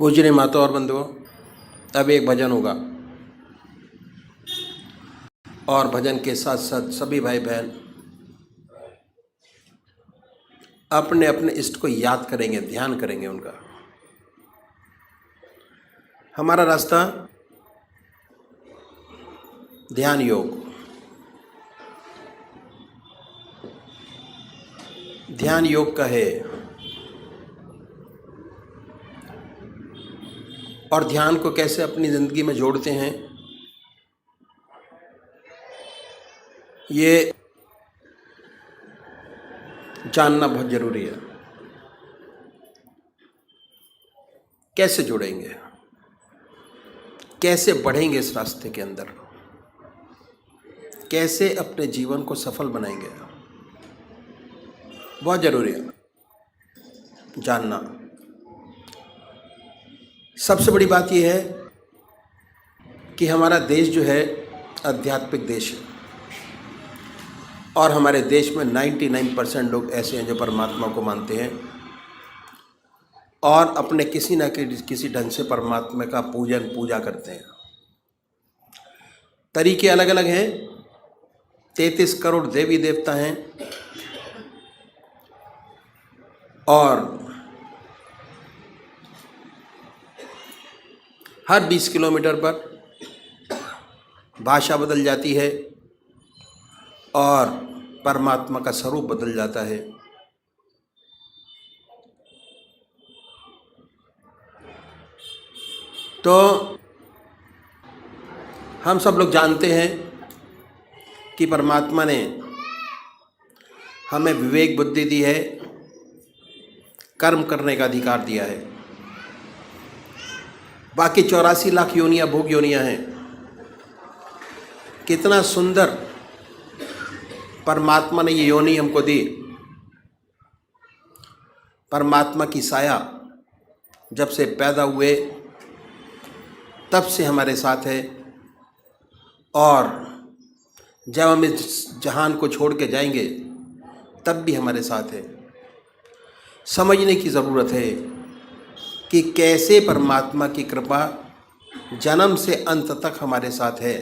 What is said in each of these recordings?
पूजनीय माता और बंधुओं, अब एक भजन होगा और भजन के साथ साथ सभी भाई बहन अपने अपने इष्ट को याद करेंगे, ध्यान करेंगे उनका। हमारा रास्ता ध्यान योग, ध्यान योग का है और ध्यान को कैसे अपनी ज़िंदगी में जोड़ते हैं ये जानना बहुत ज़रूरी है। कैसे जुड़ेंगे, कैसे बढ़ेंगे इस रास्ते के अंदर, कैसे अपने जीवन को सफल बनाएंगे, बहुत ज़रूरी है जानना। सबसे बड़ी बात यह है कि हमारा देश जो है आध्यात्मिक देश है और हमारे देश में 99% लोग ऐसे हैं जो परमात्मा को मानते हैं और अपने किसी न किसी ढंग से परमात्मा का पूजा करते हैं। तरीके अलग अलग हैं, 33 करोड़ देवी देवता हैं और हर 20 किलोमीटर पर भाषा बदल जाती है और परमात्मा का स्वरूप बदल जाता है। तो हम सब लोग जानते हैं कि परमात्मा ने हमें विवेक बुद्धि दी है, कर्म करने का अधिकार दिया है। बाकी 84 लाख योनियाँ भोग योनियाँ हैं। कितना सुंदर परमात्मा ने ये योनि हमको दी। परमात्मा की साया जब से पैदा हुए तब से हमारे साथ है और जब हम इस जहान को छोड़ के जाएंगे तब भी हमारे साथ है। समझने की ज़रूरत है कि कैसे परमात्मा की कृपा जन्म से अंत तक हमारे साथ है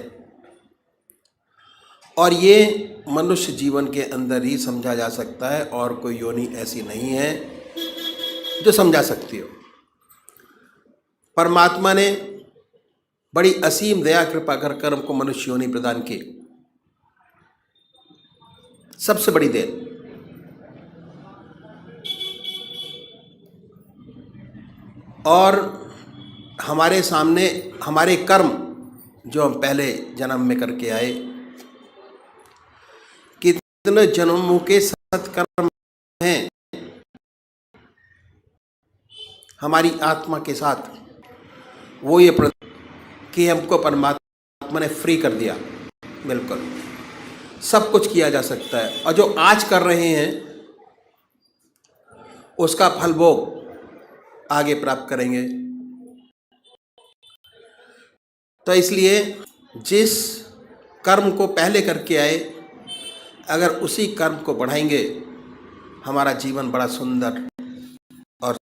और ये मनुष्य जीवन के अंदर ही समझा जा सकता है और कोई योनि ऐसी नहीं है जो समझा सकती हो। परमात्मा ने बड़ी असीम दया कृपा कर कर्म को मनुष्य योनि प्रदान की। सबसे बड़ी देन और हमारे सामने हमारे कर्म जो हम पहले जन्म में करके आए, कितने जन्मों के सत्कर्म हैं हमारी आत्मा के साथ, वो ये कि हमको परमात्मा ने फ्री कर दिया। बिल्कुल सब कुछ किया जा सकता है और जो आज कर रहे हैं उसका फल भोग आगे प्राप्त करेंगे। तो इसलिए जिस कर्म को पहले करके आए, अगर उसी कर्म को बढ़ाएंगे, हमारा जीवन बड़ा सुंदर और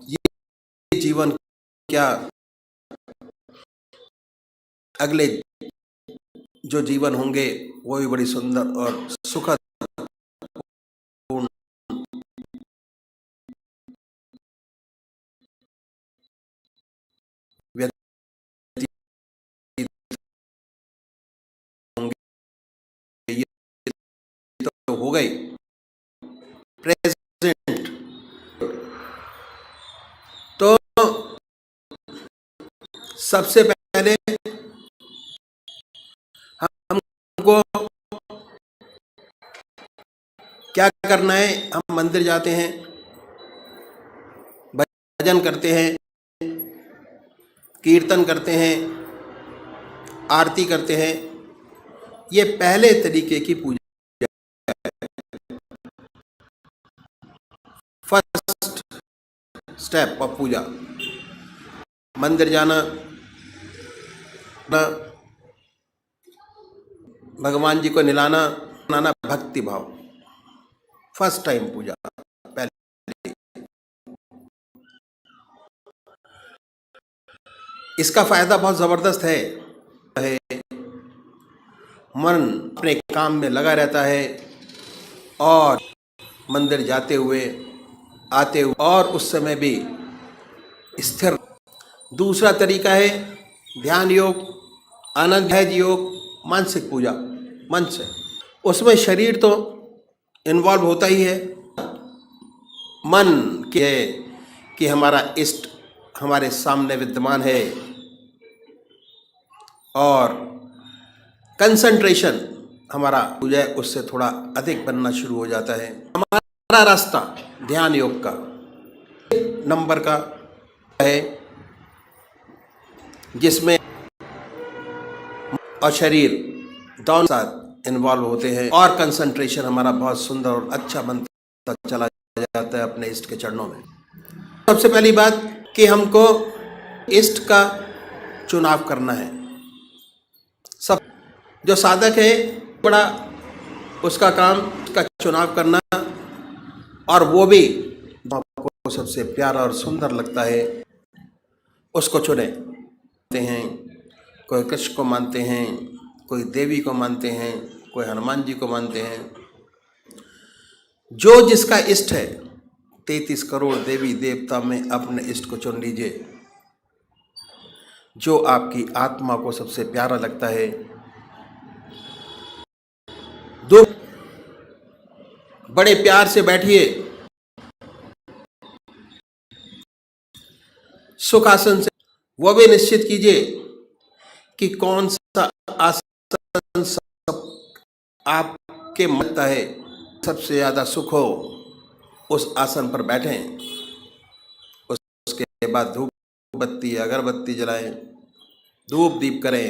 ये जीवन क्या अगले जो जीवन होंगे वो भी बड़ी सुंदर और सुखद पूर्ण व्यतीत होंगे। ये तो हो गई प्रेजेंट। तो सबसे पहले हमको क्या करना है, हम मंदिर जाते हैं, भजन करते हैं, कीर्तन करते हैं, आरती करते हैं। ये पहले तरीके की पूजा, फर्स्ट स्टेप ऑफ पूजा। मंदिर जाना, भगवान जी को निलाना, भक्ति भाव, फर्स्ट टाइम पूजा पहले। इसका फायदा बहुत जबरदस्त है। मन अपने काम में लगा रहता है और मंदिर जाते हुए आते हुए और उस समय भी स्थिर। दूसरा तरीका है ध्यान योग, आनंद योग, मानसिक पूजा मन से। उसमें शरीर तो इन्वॉल्व होता ही है, मन के है कि हमारा इष्ट हमारे सामने विद्यमान है और कंसंट्रेशन हमारा पूजा उससे थोड़ा अधिक बनना शुरू हो जाता है। हमारा रास्ता ध्यान योग का नंबर का है जिसमें और शरीर दोनों साथ इन्वॉल्व होते हैं और कंसंट्रेशन हमारा बहुत सुंदर और अच्छा बनता चला जाता है अपने इष्ट के चरणों में। सबसे पहली बात कि हमको इष्ट का चुनाव करना है। सब जो साधक है बड़ा उसका काम का चुनाव करना, और वो भी आपको सबसे प्यारा और सुंदर लगता है उसको चुने हैं। कोई कृष्ण को मानते हैं, कोई देवी को मानते हैं, कोई हनुमान जी को मानते हैं। जो जिसका इष्ट है 33 करोड़ देवी देवता में अपने इष्ट को चुन लीजिए, जो आपकी आत्मा को सबसे प्यारा लगता है। दो बड़े प्यार से बैठिए, सुखासन से। वो भी निश्चित कीजिए कि कौन सा आसन आपके लगता है सबसे ज्यादा सुख हो, उस आसन पर बैठें। उसके बाद धूप बत्ती अगरबत्ती जलाएं, धूप दीप करें,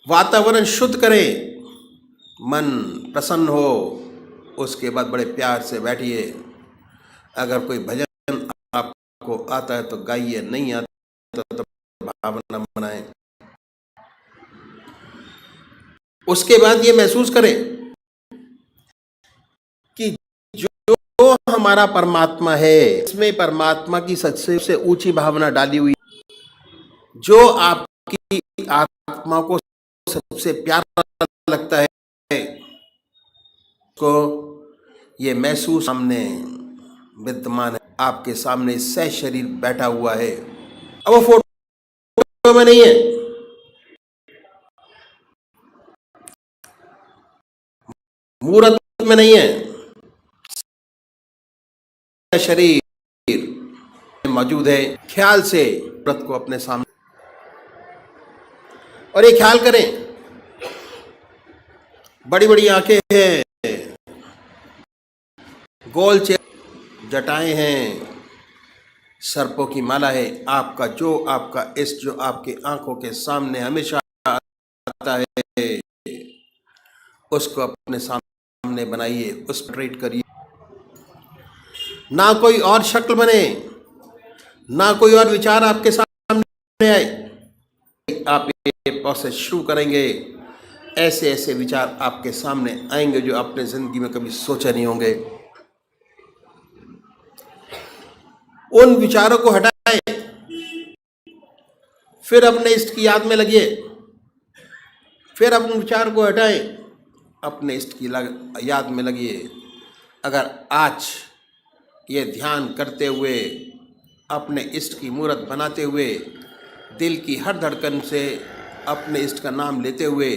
वातावरण शुद्ध करें, मन प्रसन्न हो। उसके बाद बड़े प्यार से बैठिए। अगर कोई भजन आपको आता है तो गाइए, नहीं आता तो भावना बनाएं। उसके बाद ये महसूस करें कि जो हमारा परमात्मा है, इसमें परमात्मा की सबसे ऊंची भावना डाली हुई, जो आपकी आत्मा को सबसे प्यारा लगता है, को ये महसूस सामने विद्यमान है, आपके सामने सह शरीर बैठा हुआ है। अब वो फोटो में नहीं है, मूर्त में नहीं है, शरीर मौजूद है। ख्याल से मूर्त को अपने सामने, और ये ख्याल करें बड़ी बड़ी आंखें हैं, गोल चेहरा, जटाएं हैं, सर्पों की माला है। आपका इष्ट जो आपकी आंखों के सामने हमेशा आता है, उसको अपने सामने बनाइए, उस पर ट्रीट करिए। ना कोई और शक्ल बने, ना कोई और विचार आपके सामने आए। आप ये प्रोसेस शुरू करेंगे, ऐसे ऐसे विचार आपके सामने आएंगे जो आपने जिंदगी में कभी सोचे नहीं होंगे। उन विचारों को हटाएं, फिर अपने इष्ट की याद में लगिए। फिर अपने विचार को हटाएं, अपने इष्ट की याद में लगिए। अगर आज ये ध्यान करते हुए, अपने इष्ट की मूर्त बनाते हुए, दिल की हर धड़कन से अपने इष्ट का नाम लेते हुए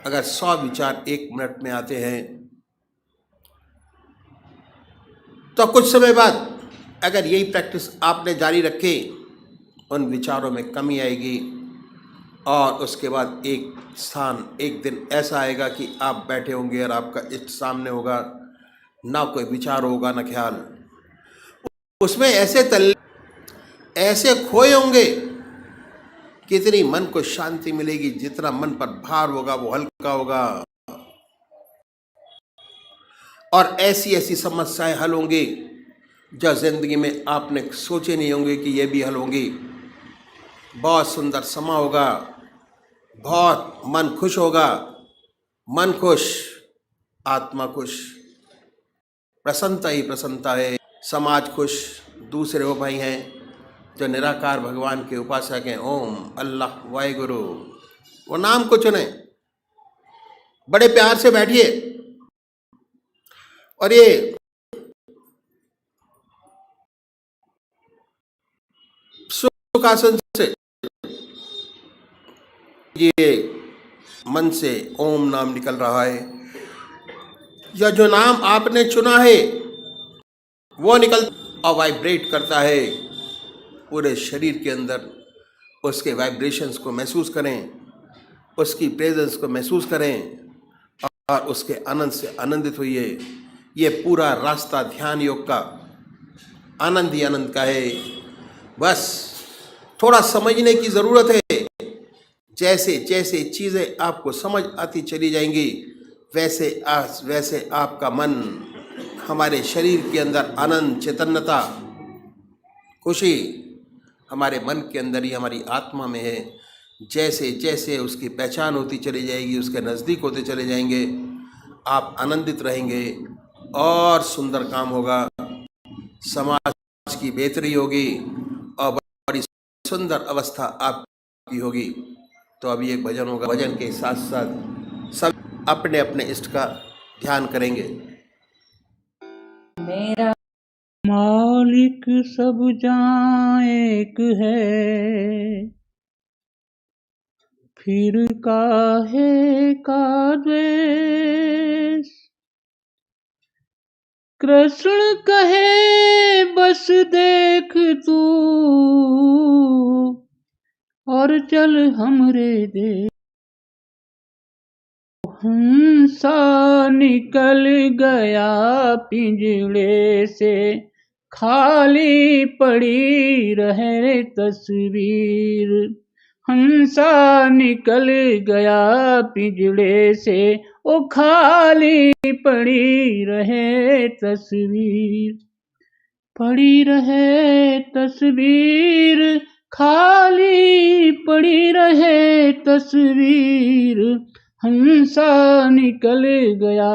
अगर 100 विचार 1 मिनट में आते हैं, तो कुछ समय बाद अगर यही प्रैक्टिस आपने जारी रखी, उन विचारों में कमी आएगी। और उसके बाद एक दिन ऐसा आएगा कि आप बैठे होंगे और आपका इष्ट सामने होगा, ना कोई विचार होगा ना ख्याल। उसमें ऐसे खोए होंगे, कितनी मन को शांति मिलेगी। जितना मन पर भार होगा वो हल्का होगा, और ऐसी ऐसी समस्याएं हल होंगी जो जिंदगी में आपने सोचे नहीं होंगे कि ये भी हल होंगी। बहुत सुंदर समा होगा, बहुत मन खुश होगा। मन खुश, आत्मा खुश, प्रसन्नता ही प्रसन्नता है। समाज खुश, दूसरे वो भाई हैं जो निराकार भगवान के उपासक हैं, ओम, अल्लाह, वाहिगुरु, वो नाम को चुने, बड़े प्यार से बैठिए और ये सुखासन से ये मन से ओम नाम निकल रहा है, या जो नाम आपने चुना है वो निकल और वाइब्रेट करता है पूरे शरीर के अंदर। उसके वाइब्रेशंस को महसूस करें, उसकी प्रेजेंस को महसूस करें और उसके आनंद से आनंदित होइए। ये पूरा रास्ता ध्यान योग का आनंद ही आनंद का है। बस थोड़ा समझने की ज़रूरत है। जैसे जैसे चीज़ें आपको समझ आती चली जाएंगी, वैसे आपका मन हमारे शरीर के अंदर आनंद, चैतन्यता, खुशी हमारे मन के अंदर ही, हमारी आत्मा में है। जैसे जैसे उसकी पहचान होती चली जाएगी, उसके नज़दीक होते चले जाएंगे, आप आनंदित रहेंगे और सुंदर काम होगा, समाज की बेहतरी होगी और बड़ी सुंदर अवस्था आपकी होगी। तो अभी एक भजन होगा, भजन के साथ साथ सब अपने अपने इष्ट का ध्यान करेंगे। मेरा मालिक सब जहाँ एक है, फिर काहे का द्वेष। कृष्ण कहे बस देख तू और चल हमरे देश। हंसा निकल गया पिंजड़े से, खाली पड़ी रहे तस्वीर। हंसा निकल गया पिंजड़े से, ओ खाली पड़ी रहे तस्वीर। पड़ी रहे तस्वीर, खाली पड़ी रहे तस्वीर। हंसा निकल गया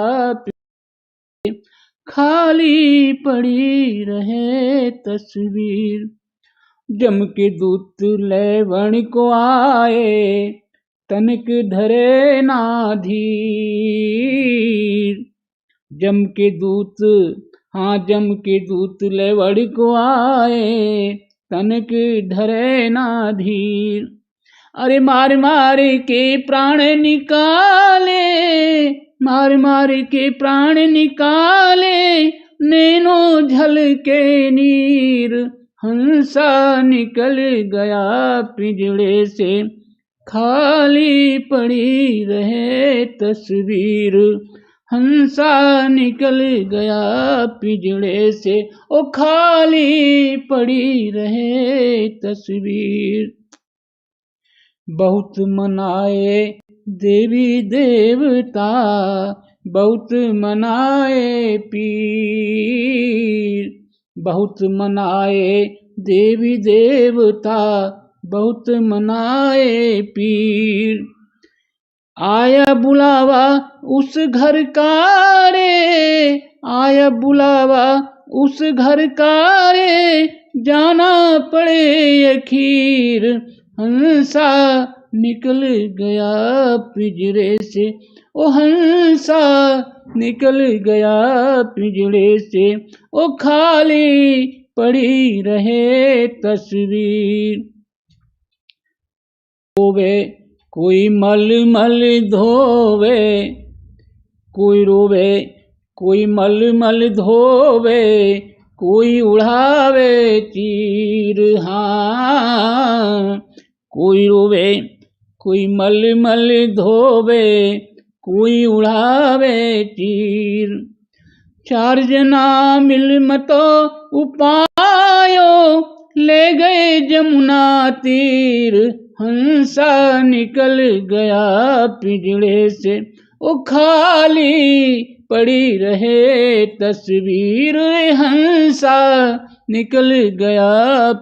खाली पड़ी रहे तस्वीर। जम के दूत लेवण को आए, तनिक धरे ना धीर। जम के दूत लेवण को आए, तनिक धरे ना धीर। अरे मार मार के प्राण निकाले, मार मार के प्राण निकाले, नैनो झलके नीर। हंसा निकल गया पिंजड़े से, खाली पड़ी रहे तस्वीर। हंसा निकल गया पिंजड़े से, ओ खाली पड़ी रहे तस्वीर। बहुत मनाए देवी देवता, बहुत मनाए पीर। बहुत मनाए देवी देवता, बहुत मनाए पीर। आया बुलावा उस घर का रे, आया बुलावा उस घर का रे, जाना पड़े अखीर। हंसा निकल गया पिंजरे से, ओ हंसा निकल गया पिंजरे से, ओ खाली पड़ी रहे तस्वीर। रोवे कोई मल मल धोवे, कोई रोवे कोई मल मल धोवे, कोई उड़ावे तीर। हाँ, कोई रोवे कोई मल मल धोवे, कोई उड़ावे तीर। चार जना मिल मतो उपायो, ले गए जमुना तीर। हंसा निकल गया पिंजड़े से, ओ खाली पड़ी रहे तस्वीर। हंसा निकल गया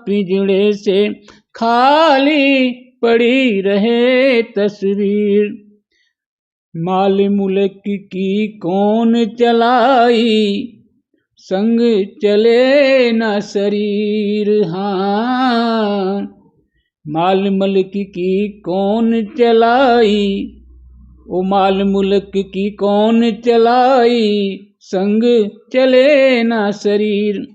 पिंजड़े से, खाली पड़ी रहे तस्वीर। माल मुल्क की कौन चलाई, संग चले न शरीर। हाँ, माल मुल्क की कौन चलाई, ओ माल मुल्क की कौन चलाई, संग चले न शरीर।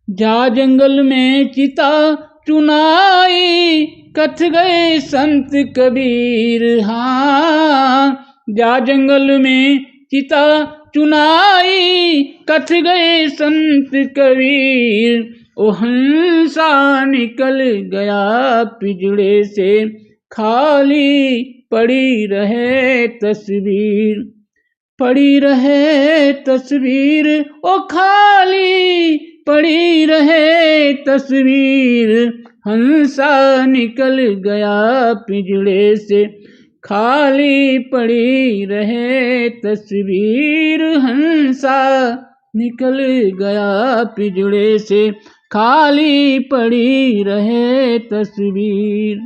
जा जंगल में चिता चुनाई, कथ गए संत कबीर। हाँ, जा जंगल में चिता चुनाई, कथ गए संत कबीर। ओ हंसा निकल गया पिंजड़े से, खाली पड़ी रहे तस्वीर। पड़ी रहे तस्वीर, ओ खाली पड़ी रहे तस्वीर। हंसा निकल गया पिंजड़े से, खाली पड़ी रहे तस्वीर। हंसा निकल गया पिंजड़े से, खाली पड़ी रहे तस्वीर।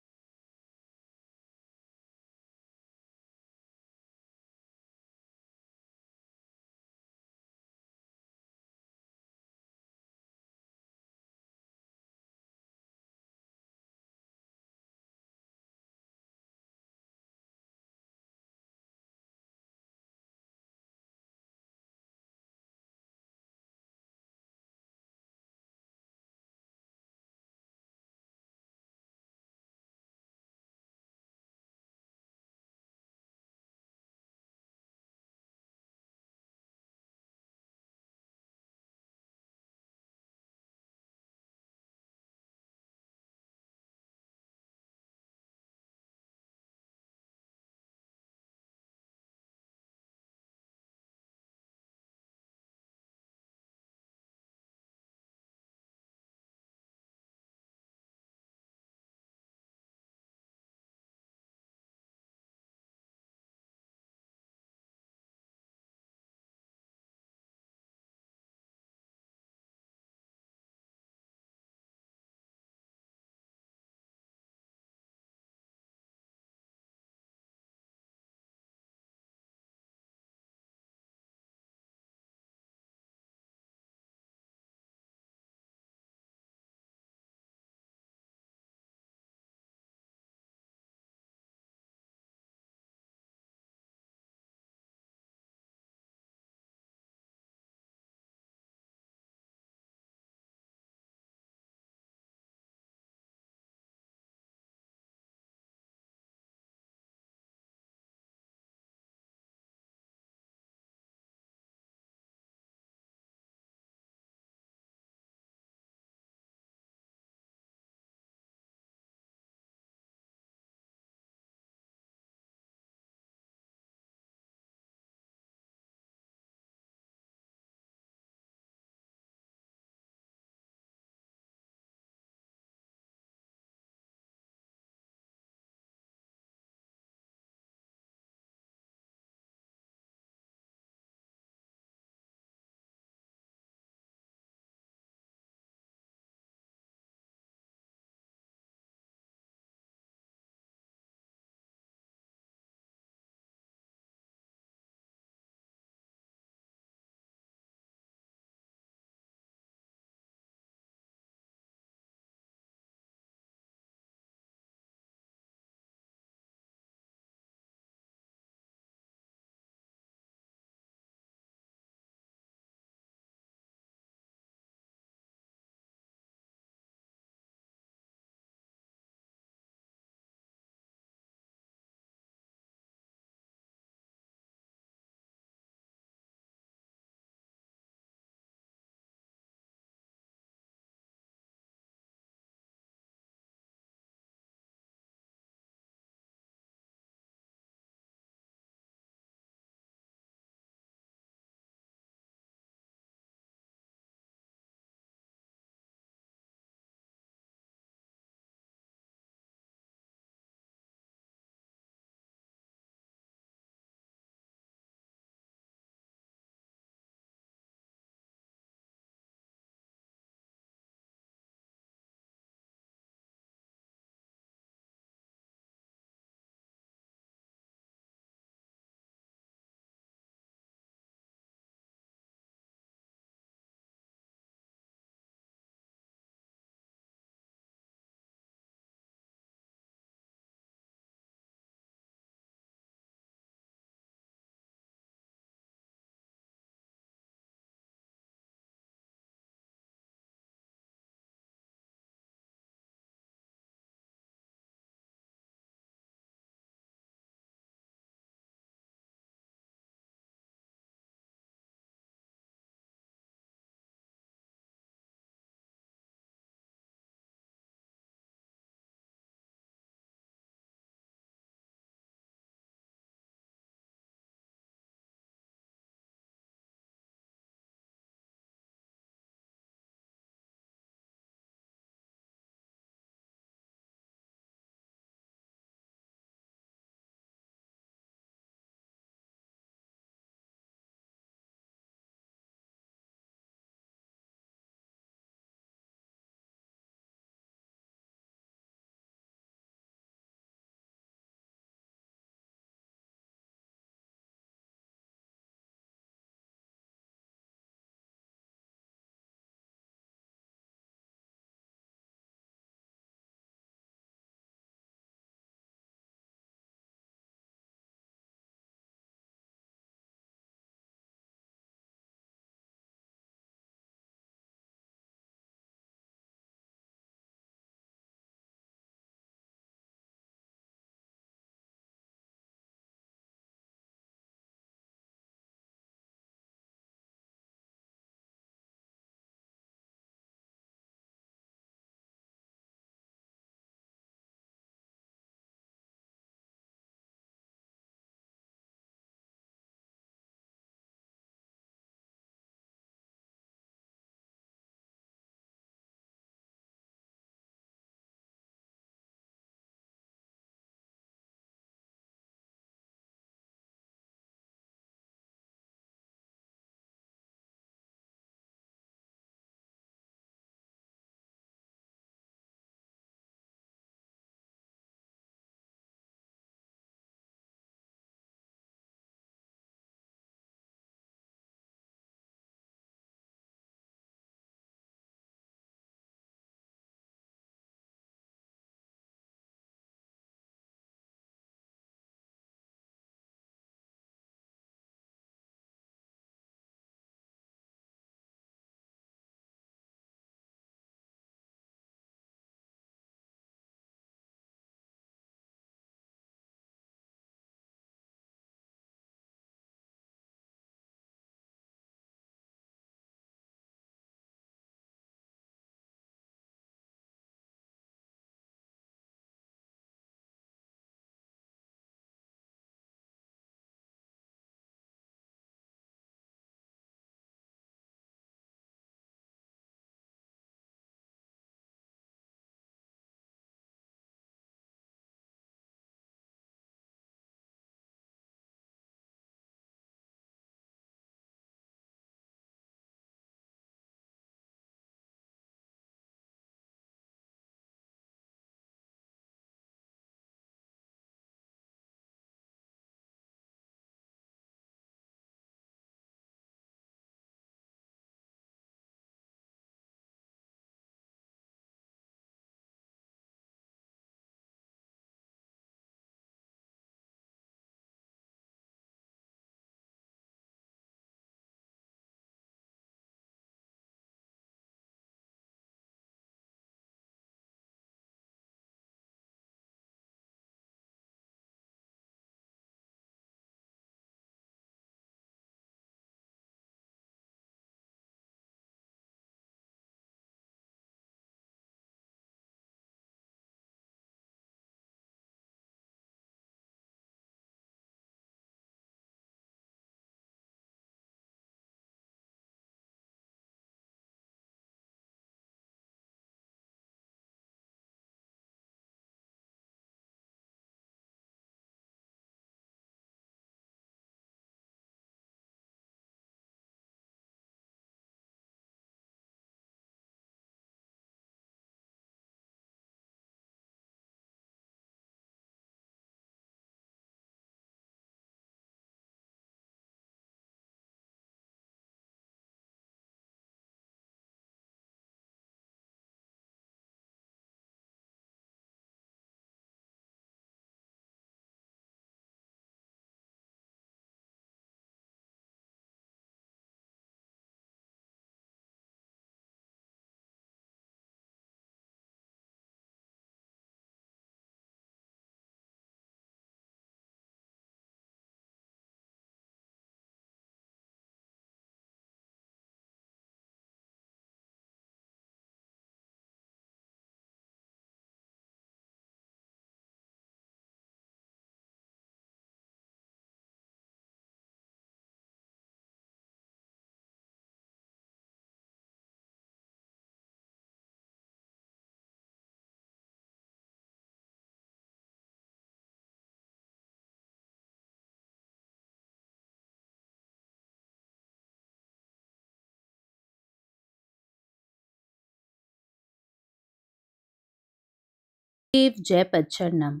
देव जयपद चरणम।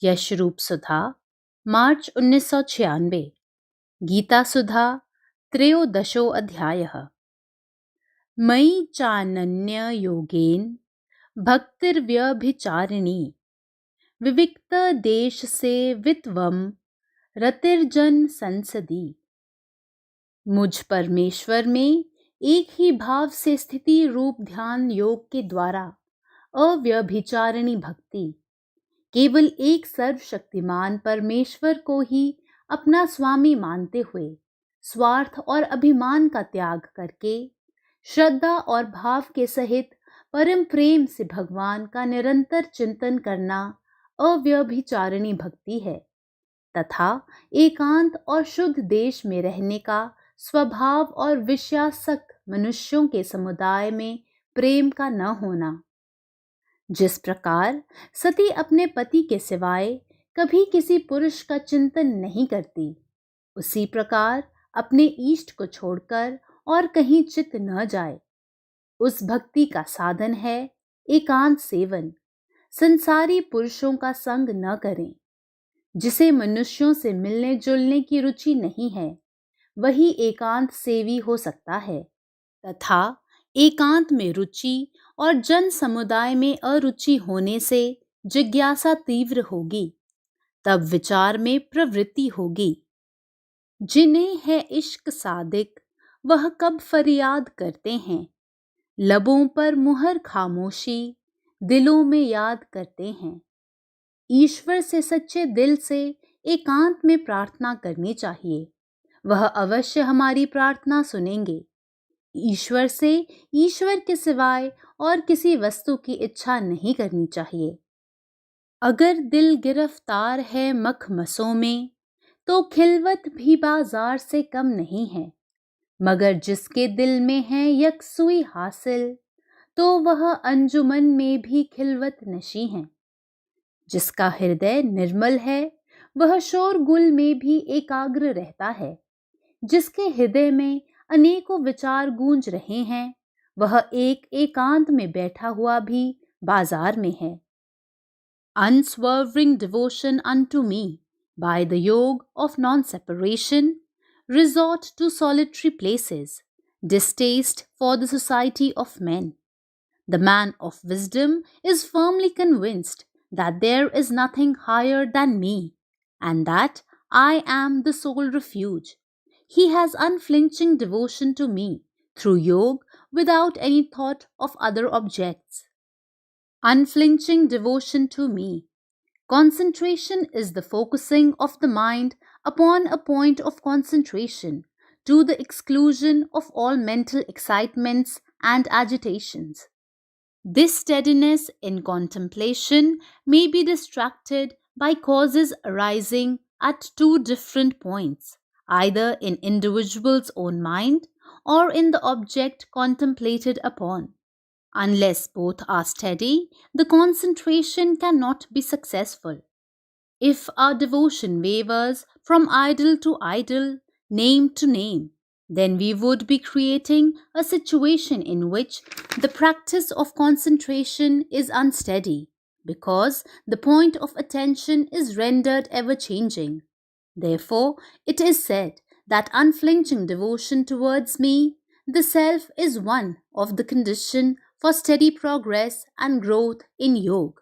यश रूप सुधा, मार्च 1996। गीता सुधा, त्रयोदशो अध्यायः। मयि चानन्य योगेन भक्तिर्व्यभिचारिणी, विविक्त देश से वित्वम रतिर्जन संसदी। मुझ परमेश्वर में एक ही भाव से स्थिति रूप ध्यान योग के द्वारा अव्यभिचारिणी भक्ति केवल एक सर्वशक्तिमान परमेश्वर को ही अपना स्वामी मानते हुए स्वार्थ और अभिमान का त्याग करके श्रद्धा और भाव के सहित परम प्रेम से भगवान का निरंतर चिंतन करना अव्यभिचारिणी भक्ति है, तथा एकांत और शुद्ध देश में रहने का स्वभाव और विषयासक्त मनुष्यों के समुदाय में प्रेम का न होना। जिस प्रकार सती अपने पति के सिवाय कभी किसी पुरुष का चिंतन नहीं करती, उसी प्रकार अपने इष्ट को छोड़कर और कहीं चित्त न जाए। उस भक्ति का साधन है एकांत सेवन। संसारी पुरुषों का संग न करें। जिसे मनुष्यों से मिलने जुलने की रुचि नहीं है, वही एकांत सेवी हो सकता है, तथा एकांत में रुचि और जन समुदाय में अरुचि होने से जिज्ञासा तीव्र होगी, तब विचार में प्रवृत्ति होगी। जिन्हें है इश्क सादिक, वह कब फरियाद करते हैं। लबों पर मुहर खामोशी, दिलों में याद करते हैं। ईश्वर से सच्चे दिल से एकांत में प्रार्थना करनी चाहिए। वह अवश्य हमारी प्रार्थना सुनेंगे। ईश्वर से ईश्वर के सिवाय और किसी वस्तु की इच्छा नहीं करनी चाहिए। अगर दिल गिरफ्तार है मखमसों में, तो खिलवत भी बाजार से कम नहीं है। मगर जिसके दिल में है यकसुई हासिल, तो वह अंजुमन में भी खिलवत नशी है। जिसका हृदय निर्मल है, वह शोरगुल में भी एकाग्र रहता है। जिसके हृदय में अनेकों विचार गूंज रहे हैं, वह एक एकांत में बैठा हुआ भी बाजार में है। Unswerving devotion unto me by the yoke of non-separation, resort to solitary places, distaste for the society of men. The man of wisdom is firmly convinced that there is nothing higher than me, and that I am the sole refuge. He has unflinching devotion to me through yoga without any thought of other objects. Unflinching devotion to me. Concentration is the focusing of the mind upon a point of concentration to the exclusion of all mental excitements and agitations. This steadiness in contemplation may be distracted by causes arising at two different points, either in individual's own mind or in the object contemplated upon. Unless both are steady, the concentration cannot be successful. If our devotion wavers from idol to idol, name to name, then we would be creating a situation in which the practice of concentration is unsteady, because the point of attention is rendered ever changing. Therefore, it is said that unflinching devotion towards me, the self, is one of the condition for steady progress and growth in yoga.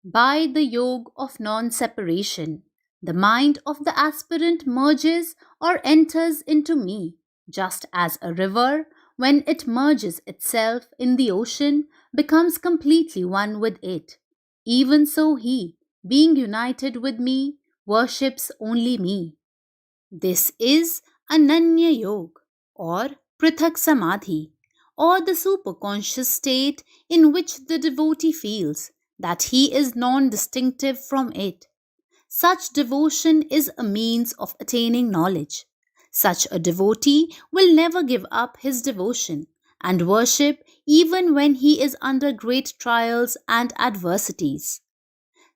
By the yoga of non-separation, the mind of the aspirant merges or enters into me, just as a river, when it merges itself in the ocean, becomes completely one with it. Even so he, being united with me, worships only me. This is Ananya Yoga, or Prithak Samadhi, or the superconscious state in which the devotee feels that he is non-distinctive from it. Such devotion is a means of attaining knowledge. Such a devotee will never give up his devotion and worship even when he is under great trials and adversities.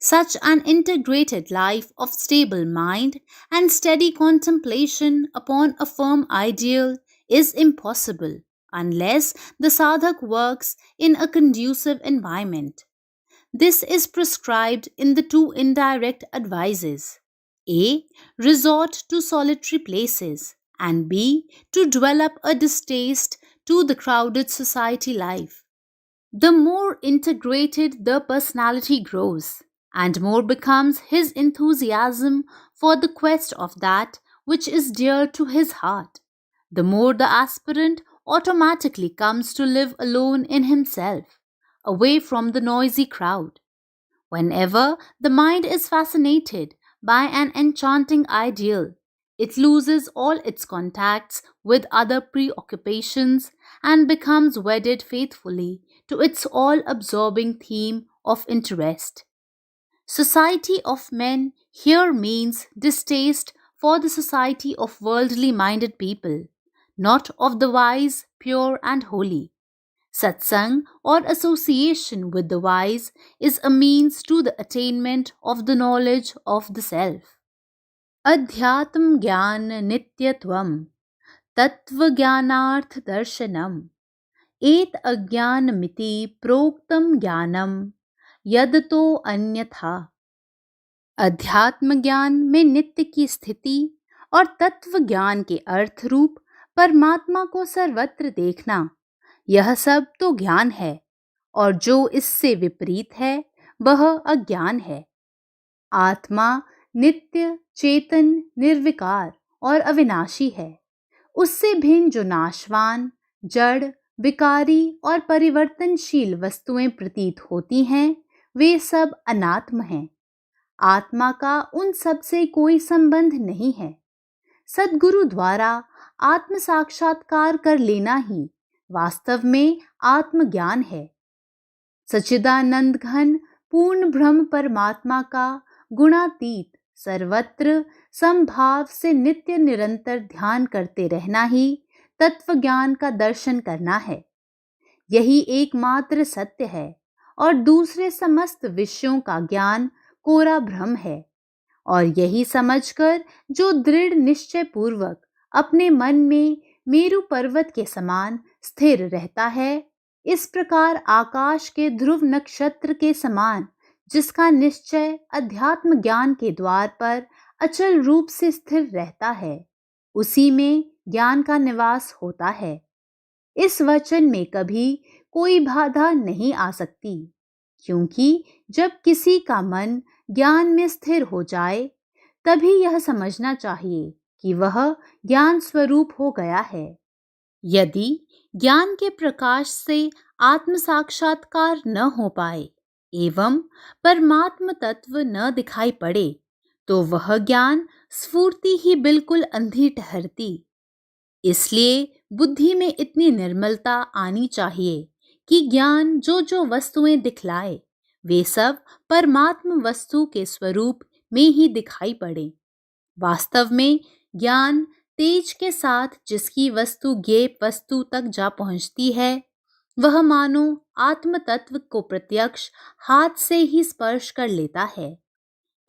Such an integrated life of stable mind and steady contemplation upon a firm ideal is impossible unless the sadhak works in a conducive environment. This is prescribed in the two indirect advices: A. Resort to solitary places, and B. To develop a distaste to the crowded society life. The more integrated the personality grows, and more becomes his enthusiasm for the quest of that which is dear to his heart, the more the aspirant automatically comes to live alone in himself, away from the noisy crowd. Whenever the mind is fascinated by an enchanting ideal, it loses all its contacts with other preoccupations and becomes wedded faithfully to its all absorbing theme of interest. Society of men here means distaste for the society of worldly minded people, not of the wise, pure, and holy. Satsang or association with the wise is a means to the attainment of the knowledge of the self. Adhyatm Gyan Nityatvam Tattva Gyanarth Darshanam Et Agyanamiti Proktam Gyanam Yadato Anyatha। अध्यात्म ज्ञान में नित्य की स्थिति और तत्व ज्ञान के अर्थ रूप परमात्मा को सर्वत्र देखना, यह सब तो ज्ञान है, और जो इससे विपरीत है वह अज्ञान है। आत्मा नित्य, चेतन, निर्विकार और अविनाशी है। उससे भिन्न जो नाशवान, जड़, विकारी और परिवर्तनशील वस्तुएं प्रतीत होती हैं, वे सब अनात्म हैं। आत्मा का उन सब से कोई संबंध नहीं है। सद्गुरु द्वारा आत्म साक्षात्कार कर लेना ही वास्तव में आत्मज्ञान है। सच्चिदानंद घन पूर्ण ब्रह्म परमात्मा का गुणातीत सर्वत्र समभाव से नित्य निरंतर ध्यान करते रहना ही तत्व ज्ञान का दर्शन करना है। यही एकमात्र सत्य है, और दूसरे समस्त विषयों का ज्ञान कोरा भ्रम है। और यही समझकर जो दृढ़ निश्चय पूर्वक अपने मन में मेरु पर्वत के समान स्थिर रहता है, इस प्रकार आकाश के ध्रुव नक्षत्र के समान जिसका निश्चय अध्यात्म ज्ञान के द्वार पर अचल रूप से स्थिर रहता है, उसी में ज्ञान का निवास होता है। इस वचन में कभी कोई बाधा नहीं आ सकती, क्योंकि जब किसी का मन ज्ञान में स्थिर हो जाए, तभी यह समझना चाहिए कि वह ज्ञान स्वरूप हो गया है। यदि ज्ञान के प्रकाश से आत्म साक्षात्कार न हो पाए एवं परमात्म तत्व न दिखाई पड़े, तो वह ज्ञान स्फूर्ति ही बिल्कुल अंधी ठहरती। इसलिए बुद्धि में इतनी निर्मलता आनी चाहिए कि ज्ञान जो जो वस्तुएं दिखलाए, वे सब परमात्म वस्तु के स्वरूप में ही दिखाई पड़े। वास्तव में ज्ञान तेज के साथ जिसकी वस्तु ज्ञेय वस्तु तक जा पहुंचती है, वह मानो आत्म तत्व को प्रत्यक्ष हाथ से ही स्पर्श कर लेता है।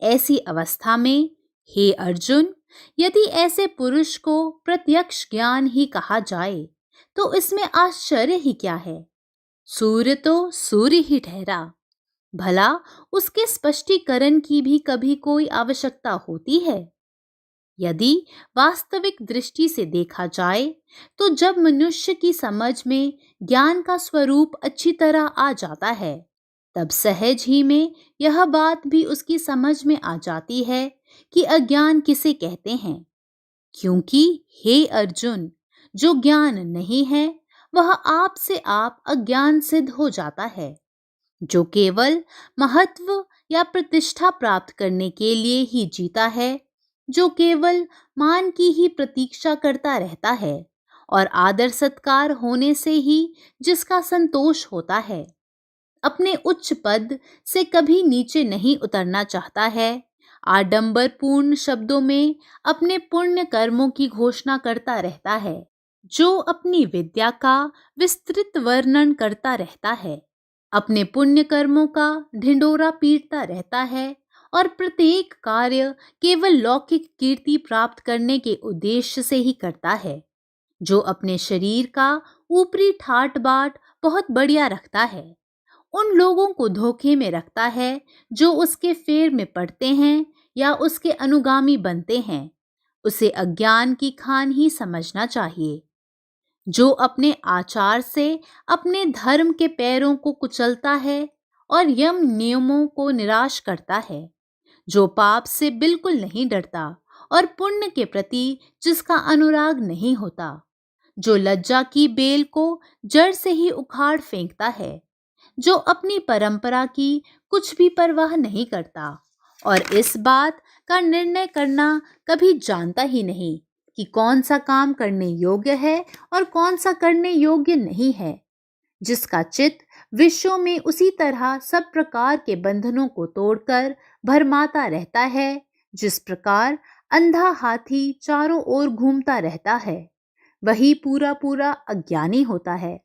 ऐसी अवस्था में, हे अर्जुन, यदि ऐसे पुरुष को प्रत्यक्ष ज्ञान ही कहा जाए, तो इसमें आश्चर्य ही क्या है। सूर्य तो सूर्य ही ठहरा, भला उसके स्पष्टीकरण की भी कभी कोई आवश्यकता होती है? यदि वास्तविक दृष्टि से देखा जाए, तो जब मनुष्य की समझ में ज्ञान का स्वरूप अच्छी तरह आ जाता है, तब सहज ही में यह बात भी उसकी समझ में आ जाती है कि अज्ञान किसे कहते हैं। क्योंकि हे अर्जुन, जो ज्ञान नहीं है वह आप से आप अज्ञान सिद्ध हो जाता है। जो केवल महत्व या प्रतिष्ठा प्राप्त करने के लिए ही जीता है, जो केवल मान की ही प्रतीक्षा करता रहता है और आदर सत्कार होने से ही जिसका संतोष होता है, अपने उच्च पद से कभी नीचे नहीं उतरना चाहता है, आडंबरपूर्ण शब्दों में अपने पुण्य कर्मों की घोषणा करता रहता है, जो अपनी विद्या का विस्तृत वर्णन करता रहता है, अपने पुण्य कर्मों का ढिंडोरा पीटता रहता है और प्रत्येक कार्य केवल लौकिक कीर्ति प्राप्त करने के उद्देश्य से ही करता है, जो अपने शरीर का ऊपरी ठाट बाट बहुत बढ़िया रखता है, उन लोगों को धोखे में रखता है जो उसके फेर में पड़ते हैं या उसके अनुगामी बनते हैं। उसे अज्ञान की खान ही समझना चाहिए। जो अपने आचार से अपने धर्म के पैरों को कुचलता है और यम नियमों को निराश करता है, जो पाप से बिल्कुल नहीं डरता और पुण्य के प्रति जिसका अनुराग नहीं होता, जो लज्जा की बेल को जड़ से ही उखाड़ फेंकता है, जो अपनी परंपरा की कुछ भी परवाह नहीं करता और इस बात का निर्णय करना कभी जानता ही नहीं कि कौन सा काम करने योग्य है और कौन सा करने योग्य नहीं है, जिसका चित्त विश्व में उसी तरह सब प्रकार के बंधनों को तोड़कर भरमाता रहता है जिस प्रकार अंधा हाथी चारों ओर घूमता रहता है, वही पूरा पूरा अज्ञानी होता है।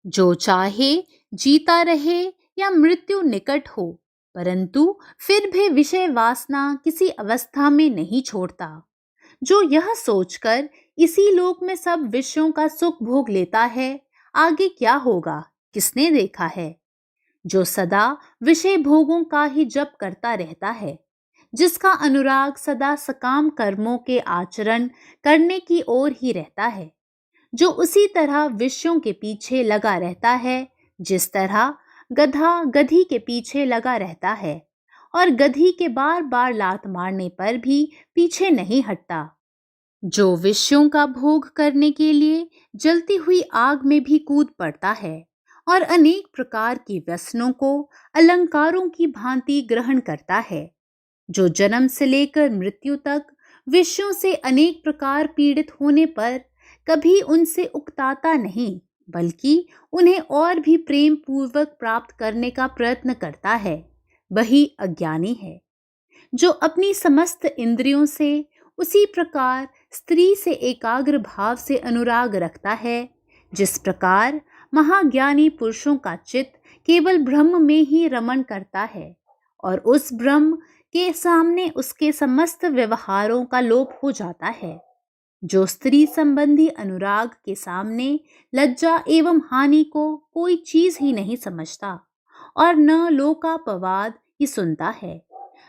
जो चाहे जीता रहे या मृत्यु निकट हो, परंतु फिर भी विषय वासना किसी अवस्था में नहीं छोड़ता, जो यह सोचकर इसी लोक में सब विषयों का सुख भोग लेता है, आगे क्या होगा किसने देखा है, जो सदा विषय भोगों का ही जप करता रहता है, जिसका अनुराग सदा सकाम कर्मों के आचरण करने की ओर ही रहता है, जो उसी तरह विषयों के पीछे लगा रहता है जिस तरह गधा गधी के पीछे लगा रहता है और गधी के बार बार लात मारने पर भी पीछे नहीं हटता, जो विषयों का भोग करने के लिए जलती हुई आग में भी कूद पड़ता है और अनेक प्रकार की व्यसनों को अलंकारों की भांति ग्रहण करता है, जो जन्म से लेकर मृत्यु तक विषयों से अनेक प्रकार पीड़ित होने पर कभी उनसे उकताता नहीं, बल्कि उन्हें और भी प्रेम पूर्वक प्राप्त करने का प्रयत्न करता है, वही अज्ञानी है। जो अपनी समस्त इंद्रियों से उसी प्रकार स्त्री से एकाग्र भाव से अनुराग रखता है, जिस प्रकार महाज्ञानी पुरुषों का चित्त केवल ब्रह्म में ही रमण करता है और उस ब्रह्म के सामने उसके समस्त व्यवहारों का लोप हो जाता है, जो स्त्री संबंधी अनुराग के सामने लज्जा एवं हानि को कोई चीज ही नहीं समझता और न लोकापवाद ही सुनता है,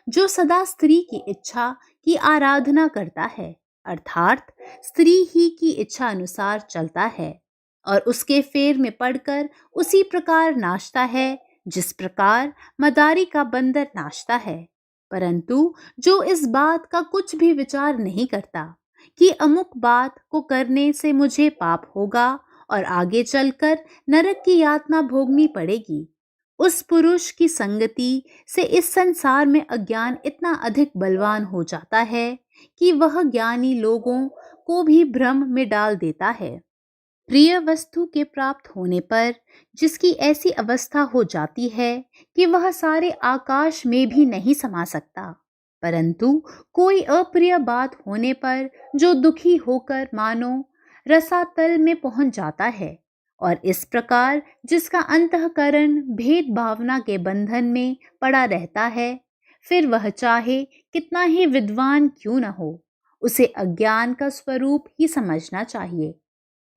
जो सदा स्त्री की इच्छा की आराधना करता है, अर्थात स्त्री ही की इच्छा अनुसार चलता है और उसके फेर में पड़कर उसी प्रकार नाचता है जिस प्रकार मदारी का बंदर नाचता है, परंतु जो इस बात का कुछ भी विचार नहीं करता कि अमुक बात को करने से मुझे पाप होगा और आगे चलकर नरक की यातना भोगनी पड़ेगी, उस पुरुष की संगति से इस संसार में अज्ञान इतना अधिक बलवान हो जाता है कि वह ज्ञानी लोगों को भी भ्रम में डाल देता है। प्रिय वस्तु के प्राप्त होने पर जिसकी ऐसी अवस्था हो जाती है कि वह सारे आकाश में भी नहीं समा सकता, परंतु कोई अप्रिय बात होने पर जो दुखी होकर मानो रसातल में पहुंच जाता है और इस प्रकार जिसका अंतःकरण भेद भावना के बंधन में पड़ा रहता है, फिर वह चाहे कितना ही विद्वान क्यों न हो, उसे अज्ञान का स्वरूप ही समझना चाहिए।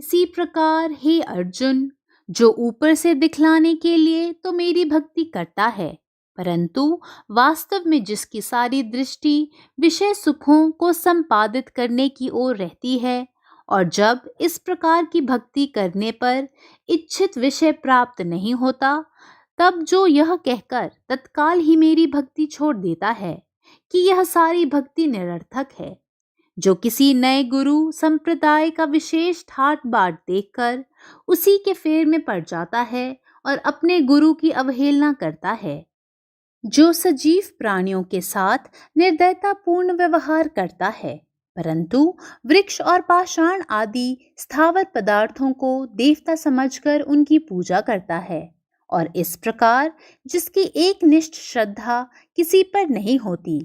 इसी प्रकार हे अर्जुन, जो ऊपर से दिखलाने के लिए तो मेरी भक्ति करता है, परंतु वास्तव में जिसकी सारी दृष्टि विषय सुखों को संपादित करने की ओर रहती है, और जब इस प्रकार की भक्ति करने पर इच्छित विषय प्राप्त नहीं होता, तब जो यह कहकर तत्काल ही मेरी भक्ति छोड़ देता है कि यह सारी भक्ति निरर्थक है, जो किसी नए गुरु संप्रदाय का विशेष ठाट बाट देखकर उसी के फेर में पड़ जाता है और अपने गुरु की अवहेलना करता है, जो सजीव प्राणियों के साथ निर्दयतापूर्ण व्यवहार करता है, परंतु वृक्ष और पाषाण आदि स्थावर पदार्थों को देवता समझकर उनकी पूजा करता है, और इस प्रकार जिसकी एकनिष्ठ श्रद्धा किसी पर नहीं होती,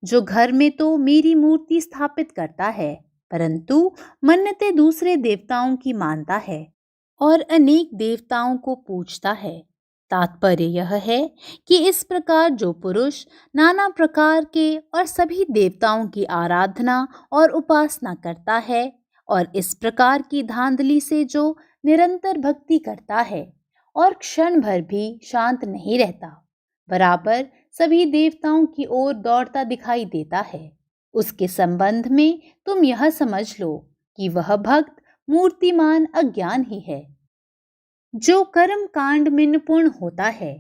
जो घर में तो मेरी मूर्ति स्थापित करता है, परंतु मन्नतें दूसरे देवताओं की मानता है और अनेक देवताओं को पूजता है। तात्पर्य यह है कि इस प्रकार जो पुरुष नाना प्रकार के और सभी देवताओं की आराधना और उपासना करता है और इस प्रकार की धांधली से जो निरंतर भक्ति करता है और क्षण भर भी शांत नहीं रहता, बराबर सभी देवताओं की ओर दौड़ता दिखाई देता है, उसके संबंध में तुम यह समझ लो कि वह भक्त मूर्तिमान अज्ञान ही है। जो कर्म कांड में निपुण होता है,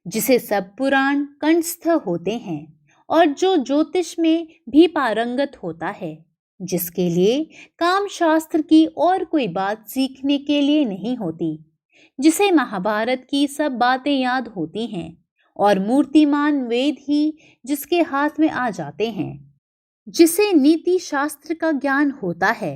जिसे सब पुराण कंठस्थ होते हैं, और जो ज्योतिष में भी पारंगत होता है, जिसके लिए काम शास्त्र की और कोई बात सीखने के लिए नहीं होती, जिसे महाभारत की सब बातें याद होती हैं और मूर्तिमान वेद ही जिसके हाथ में आ जाते हैं, जिसे नीति शास्त्र का ज्ञान होता है,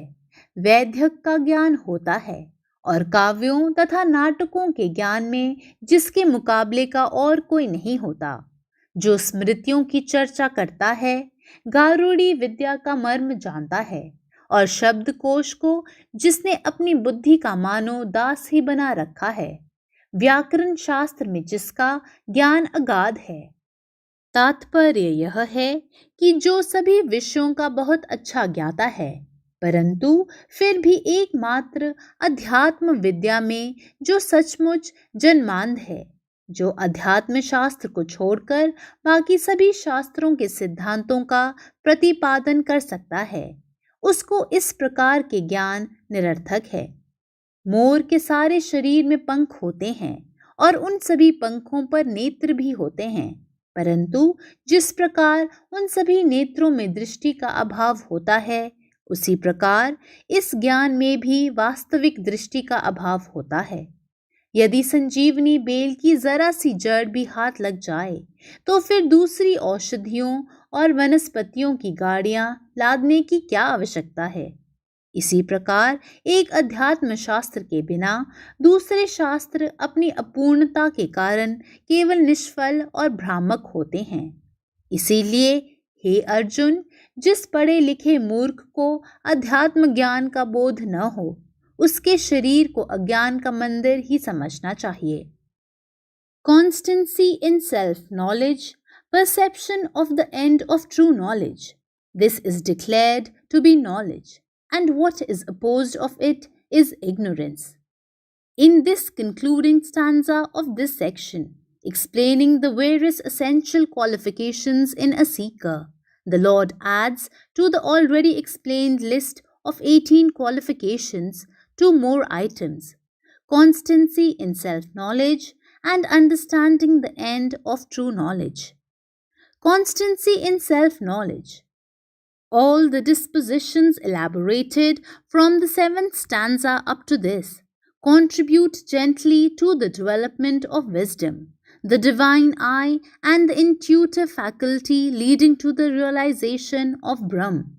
वैद्यक का ज्ञान होता है और काव्यों तथा नाटकों के ज्ञान में जिसके मुकाबले का और कोई नहीं होता, जो स्मृतियों की चर्चा करता है, गारुड़ी विद्या का मर्म जानता है और शब्दकोश को जिसने अपनी बुद्धि का मानो दास ही बना रखा है, व्याकरण शास्त्र में जिसका ज्ञान अगाध है। तात्पर्य यह है कि जो सभी विषयों का बहुत अच्छा ज्ञाता है, परंतु फिर भी एकमात्र अध्यात्म विद्या में जो सचमुच जन्मांध है, जो अध्यात्म शास्त्र को छोड़कर बाकी सभी शास्त्रों के सिद्धांतों का प्रतिपादन कर सकता है, उसको इस प्रकार के ज्ञान निरर्थक है। मोर के सारे शरीर में पंख होते हैं और उन सभी पंखों पर नेत्र भी होते हैं, परंतु जिस प्रकार उन सभी नेत्रों में दृष्टि का अभाव होता है, उसी प्रकार इस ज्ञान में भी वास्तविक दृष्टि का अभाव होता है। यदि संजीवनी बेल की जरा सी जड़ भी हाथ लग जाए, तो फिर दूसरी औषधियों और वनस्पतियों की गाड़ियां लादने की क्या आवश्यकता है। इसी प्रकार एक अध्यात्म शास्त्र के बिना दूसरे शास्त्र अपनी अपूर्णता के कारण केवल निष्फल और भ्रामक होते हैं। इसीलिए हे अर्जुन, जिस पढ़े लिखे मूर्ख को अध्यात्म ज्ञान का बोध न हो, उसके शरीर को अज्ञान का मंदिर ही समझना चाहिए। Constancy in self-knowledge, perception of the end of true knowledge. This is declared to be knowledge, and what is opposed of it is ignorance. In this concluding stanza of this section, explaining the various essential qualifications in a seeker, the Lord adds to the already explained list of 18 qualifications 2 more items: constancy in self-knowledge and understanding the end of true knowledge. Constancy in self-knowledge. All the dispositions elaborated from the 7th stanza up to this contribute gently to the development of wisdom, the divine eye, and the intuitive faculty leading to the realization of Brahm.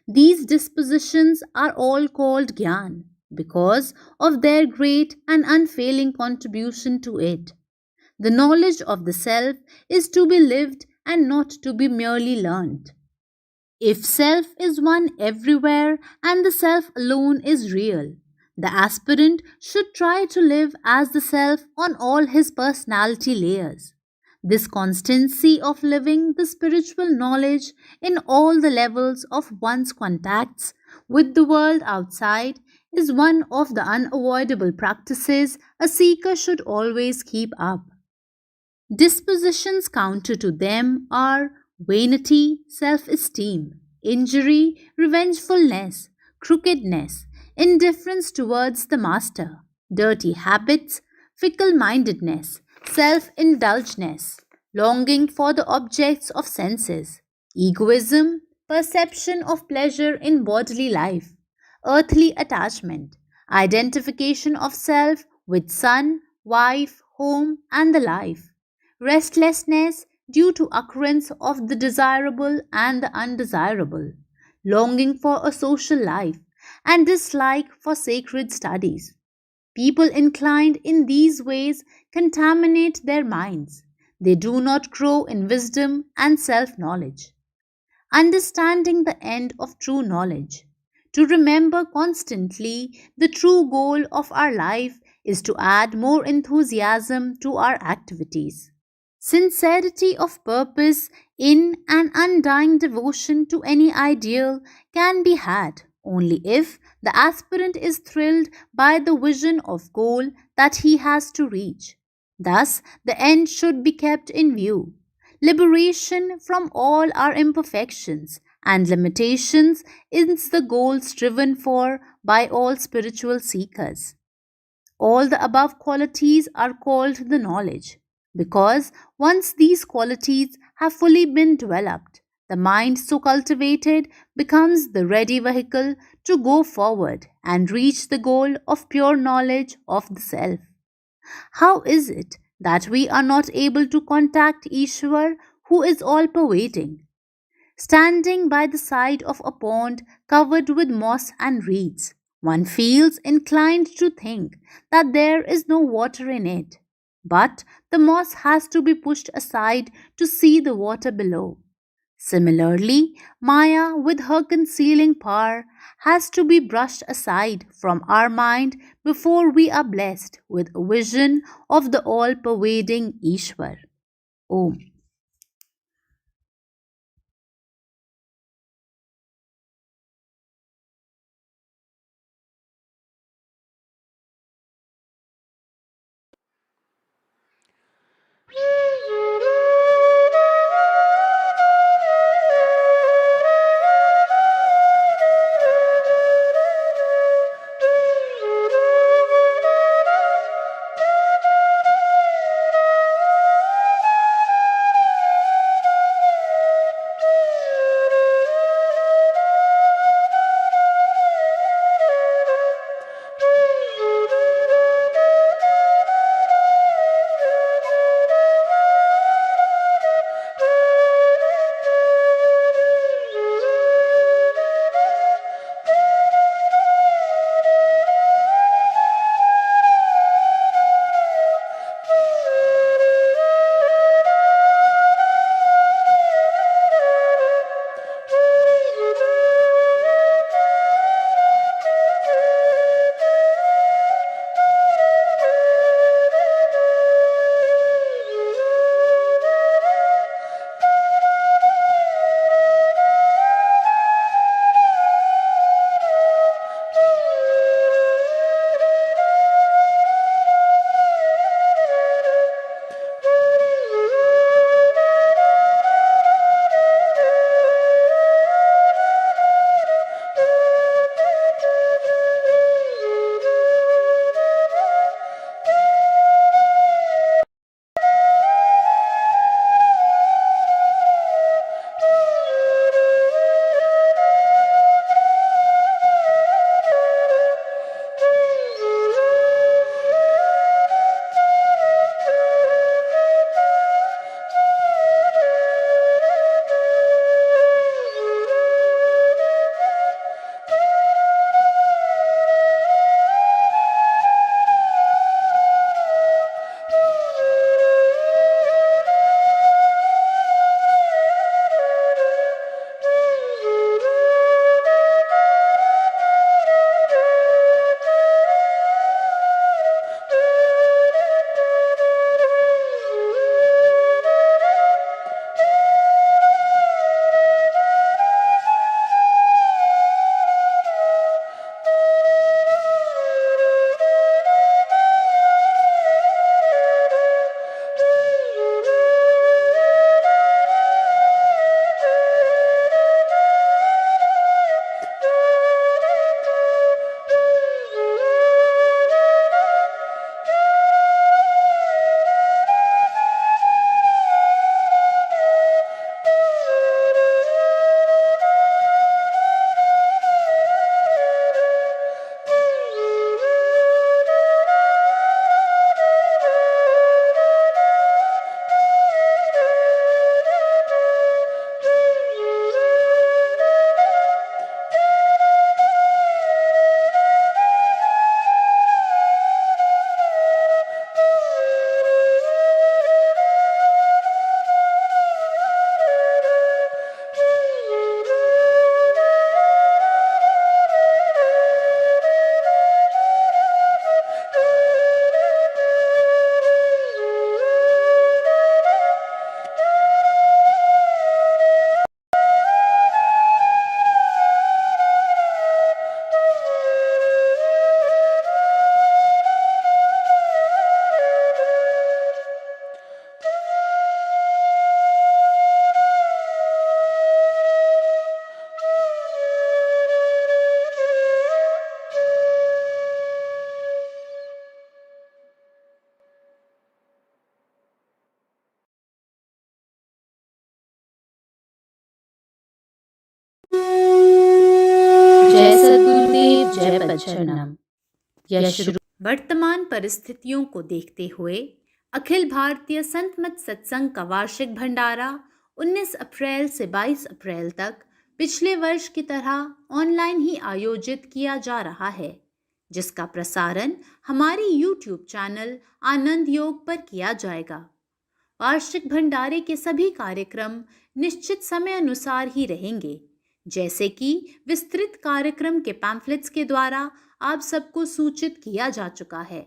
These dispositions are all called Gyan because of their great and unfailing contribution to it. The knowledge of the self is to be lived and not to be merely learnt. If self is one everywhere and the self alone is real, the aspirant should try to live as the self on all his personality layers. This constancy of living the spiritual knowledge in all the levels of one's contacts with the world outside is one of the unavoidable practices a seeker should always keep up. Dispositions counter to them are vanity, self-esteem, injury, revengefulness, crookedness, indifference towards the master, dirty habits, fickle-mindedness, self-indulgence, longing for the objects of senses, egoism, perception of pleasure in bodily life, earthly attachment, identification of self with son, wife, home, and the life, restlessness due to occurrence of the desirable and the undesirable, longing for a social life, and dislike for sacred studies. People inclined in these ways contaminate their minds. They do not grow in wisdom and self-knowledge. Understanding the end of true knowledge. To remember constantly the true goal of our life is to add more enthusiasm to our activities. Sincerity of purpose in an undying devotion to any ideal can be had only if the aspirant is thrilled by the vision of goal that he has to reach. Thus, the end should be kept in view. Liberation from all our imperfections and limitations is the goal striven for by all spiritual seekers. All the above qualities are called the knowledge, because once these qualities have fully been developed, the mind so cultivated becomes the ready vehicle to go forward and reach the goal of pure knowledge of the self. How is it that we are not able to contact Ishwar, who is all pervading? Standing by the side of a pond covered with moss and reeds, one feels inclined to think that there is no water in it. But the moss has to be pushed aside to see the water below. Similarly, Maya, with her concealing power, has to be brushed aside from our mind before we are blessed with a vision of the all pervading Ishwar. Om. जय सद्गुरुदेव, जय पदशरणम। वर्तमान परिस्थितियों को देखते हुए अखिल भारतीय संत मत सत्संग का वार्षिक भंडारा 19 अप्रैल से 22 अप्रैल तक पिछले वर्ष की तरह ऑनलाइन ही आयोजित किया जा रहा है, जिसका प्रसारण हमारी YouTube चैनल आनंद योग पर किया जाएगा। वार्षिक भंडारे के सभी कार्यक्रम निश्चित समय अनुसार ही रहेंगे, जैसे कि विस्तृत कार्यक्रम के पैम्फलेट्स के द्वारा आप सबको सूचित किया जा चुका है।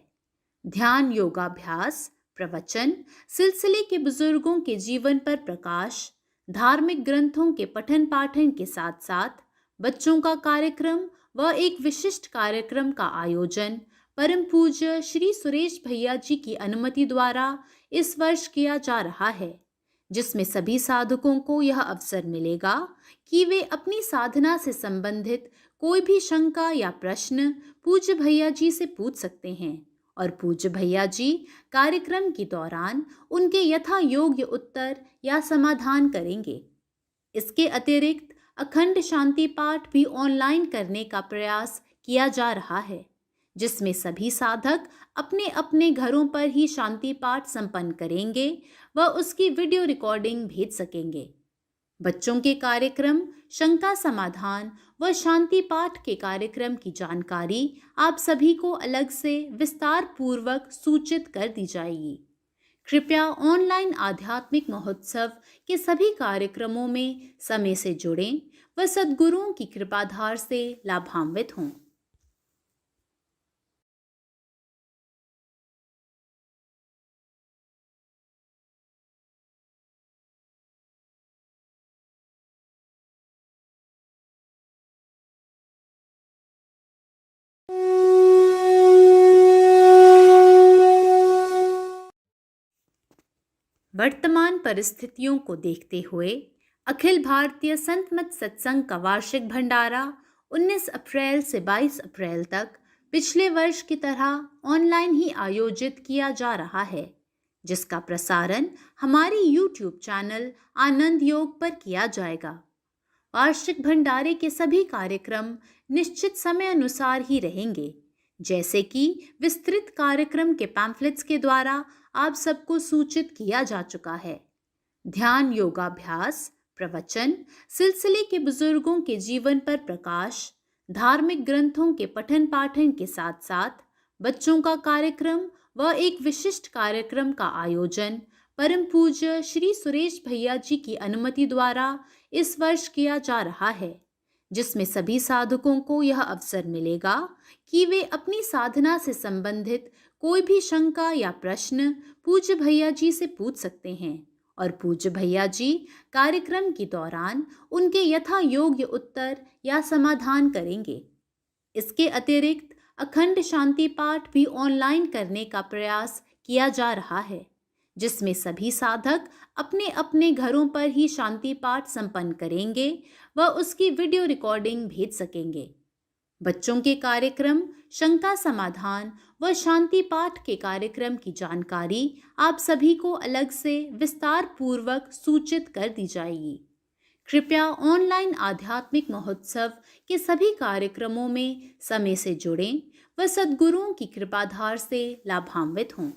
ध्यान, योगाभ्यास, प्रवचन, सिलसिले के बुजुर्गों के जीवन पर प्रकाश, धार्मिक ग्रंथों के पठन पाठन के साथ साथ बच्चों का कार्यक्रम व एक विशिष्ट कार्यक्रम का आयोजन परम पूज्य श्री सुरेश भैया जी की अनुमति द्वारा इस वर्ष किया जा रहा है, जिसमें सभी साधकों को यह अवसर मिलेगा कि वे अपनी साधना से संबंधित कोई भी शंका या प्रश्न पूज्य भैया जी से पूछ सकते हैं और पूज्य भैया जी कार्यक्रम के दौरान उनके यथा योग्य उत्तर या समाधान करेंगे। इसके अतिरिक्त अखंड शांति पाठ भी ऑनलाइन करने का प्रयास किया जा रहा है, जिसमें सभी साधक अपने अपने घरों पर ही शांति पाठ संपन्न करेंगे व उसकी वीडियो रिकॉर्डिंग भेज सकेंगे। बच्चों के कार्यक्रम, शंका समाधान व शांति पाठ के कार्यक्रम की जानकारी आप सभी को अलग से विस्तार पूर्वक सूचित कर दी जाएगी। कृपया ऑनलाइन आध्यात्मिक महोत्सव के सभी कार्यक्रमों में समय से जुड़ें व सद्गुरुओं की कृपाधार से लाभान्वित हों। वर्तमान परिस्थितियों को देखते हुए अखिल भारतीय संत मत सत्संग का वार्षिक भंडारा 19 अप्रैल से 22 अप्रैल तक पिछले वर्ष की तरह ऑनलाइन ही आयोजित किया जा रहा है, जिसका प्रसारण हमारी YouTube चैनल आनंद योग पर किया जाएगा। वार्षिक भंडारे के सभी कार्यक्रम निश्चित समय अनुसार ही रहेंगे, जैसे कि विस्तृत कार्यक्रम के पैम्फलेट्स के द्वारा आप सबको सूचित किया जा चुका है। ध्यान, योगाभ्यास, प्रवचन, सिलसिले के बुजुर्गों के जीवन पर प्रकाश, धार्मिक ग्रंथों के पठन पाठन के साथ साथ बच्चों का कार्यक्रम व एक विशिष्ट कार्यक्रम का आयोजन परम पूज्य श्री सुरेश भैया जी की अनुमति द्वारा इस वर्ष किया जा रहा है, जिसमें सभी साधकों को यह अवसर मिलेगा कि वे अपनी साधना से संबंधित कोई भी शंका या प्रश्न पूज्य भैया जी से पूछ सकते हैं और पूज्य भैया जी कार्यक्रम के दौरान उनके यथा योग्य उत्तर या समाधान करेंगे। इसके अतिरिक्त अखंड शांति पाठ भी ऑनलाइन करने का प्रयास किया जा रहा है, जिसमें सभी साधक अपने अपने घरों पर ही शांति पाठ संपन्न करेंगे व उसकी वीडियो रिकॉर्डिंग भेज सकेंगे। बच्चों के कार्यक्रम, शंका समाधान व शांति पाठ के कार्यक्रम की जानकारी आप सभी को अलग से विस्तार पूर्वक सूचित कर दी जाएगी। कृपया ऑनलाइन आध्यात्मिक महोत्सव के सभी कार्यक्रमों में समय से जुड़ें व सद्गुरुओं की कृपाधार से लाभान्वित हों।